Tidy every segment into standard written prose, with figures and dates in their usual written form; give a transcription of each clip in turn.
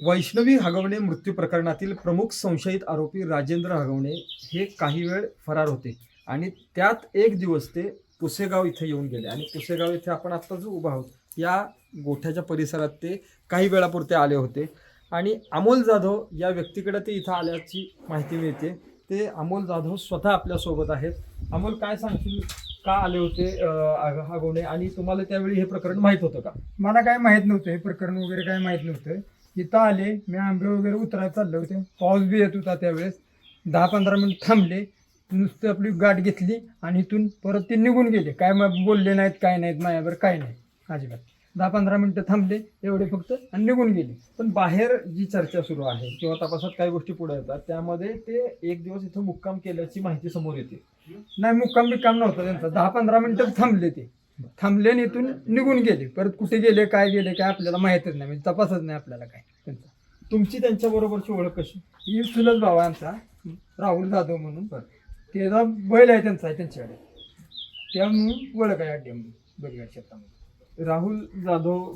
वैष्णवी हगवणे मृत्यू प्रकरणातील प्रमुख संशयित आरोपी राजेंद्र हगवणे हे काही वेळ फरार होते आणि त्यात एक दिवस ते पुसेगाव इथे येऊन गेले आणि पुसेगाव इथे आपण आत्ता जो उभा आहोत या गोठ्याच्या परिसरात ते काही वेळापुरते आले होते आणि अमोल जाधव या व्यक्तीकडे ते इथं आल्याची माहिती मिळते. ते अमोल जाधव स्वतः आपल्यासोबत आहेत. अमोल, काय सांगतील, का आले होते हगवणे आणि तुम्हाला त्यावेळी हे प्रकरण माहीत होतं का? मला काय माहीत नव्हतं, हे प्रकरण वगैरे काय माहीत नव्हतं. इथं आले, मी आंबे वगैरे उतरायला चालले होते, पाऊस बी येत होता त्यावेळेस. 10-15 मिनिट थांबले, नुसतं आपली गाठ घेतली आणि इथून परत ते निघून गेले. काय मग बोलले नाहीत, काय नाहीत, माझ्यावर काय नाही अजिबात. 10-15 मिनिटं थांबले एवढे फक्त आणि निघून गेले. पण बाहेर जी चर्चा सुरू आहे किंवा तपासात काही गोष्टी पुढे येतात त्यामध्ये ते एक दिवस इथं मुक्काम केल्याची माहिती समोर येते. नाही, मुक्काम बिक्काम नव्हता त्यांचा. 10-15 मिनिटं थांबले, ते थांबले आणि इथून निघून गेले. परत कुठे गेले काय आपल्याला माहीतच नाही, म्हणजे तपासच नाही आपल्याला काय त्यांचा. तुमची त्यांच्याबरोबरची ओळख कशी? ही चुलत भाव आहे आमचा, राहुल जाधव म्हणून. त्याचा बैल आहे त्यांच्याकडे, त्यामुळे ओळख आहे अड्डे म्हणून बैलगाड क्षेत्रामध्ये. राहुल जाधव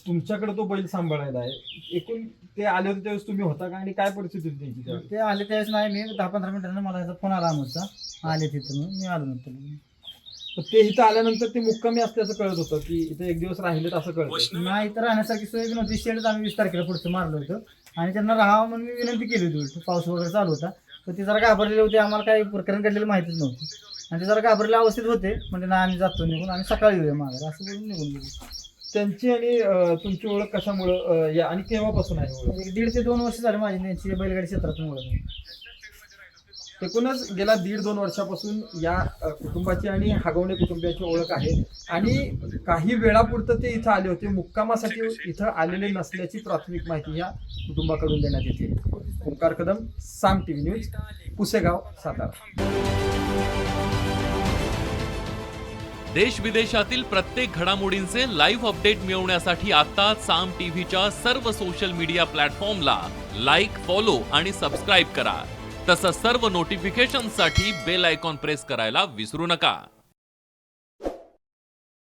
तुमच्याकडे तो बैल सांभाळायला आहे. एकूण ते आले होते त्यावेळेस तुम्ही होता का आणि काय परिस्थिती होती त्यांची त्यावेळेस? ते आले त्यावेळेस नाही, मी 10-15 मिनिटांना मला याचा फोन आला आमचा, आले तिथं, मग मी आलो नंतर. तर ते इथं आल्यानंतर ते मुक्कामी असल्याचं कळत होतं की इथे एक दिवस राहिलेत असं कळतं? नाही, इथं राहण्यासारखी सोय नव्हती. शेडच आम्ही 20 तारखेला पुढचं मारलं होतं आणि त्यांना राहावं म्हणून मी विनंती केली होती. पाऊस वगैरे चालू होता, तर ते जरा घाबरलेले होते, आम्हाला काही प्रकरण घडलेलं माहितीच नव्हतं आणि ते जरा घाबरलेल्या अवस्थेत होते. म्हणजे ना आम्ही जातो निघून, आम्ही सकाळी येऊया मागे असं बोलून निघून गेलो. त्यांची आणि तुमची ओळख कशामुळं या आणि केव्हापासून आहे ओळख? 1.5 ते 2 वर्ष झाले माझी त्यांची बैलगाडी क्षेत्रातून ओळख आहे. एकूणच गेल्या 1.5-2 वर्षापासून या कुटुंबाची आणि हगवणे कुटुंबियाची ओळख आहे आणि काही वेळापुरतं ते इथं आले होते. मुक्कामासाठी इथं आलेले नसल्याची प्राथमिक माहिती या कुटुंबाकडून देण्यात येते. ओंकार कदम, साम टीव्ही न्यूज, पुसेगाव, सातारा. देश विदेशातील प्रत्येक घडामोडींचे लाईव्ह अपडेट मिळवण्यासाठी आता साम टीव्हीच्या सर्व सोशल मीडिया प्लॅटफॉर्मला लाईक, फॉलो आणि सबस्क्राईब करा. तसंच सर्व नोटिफिकेशनसाठी बेल आयकॉन प्रेस करायला विसरू नका.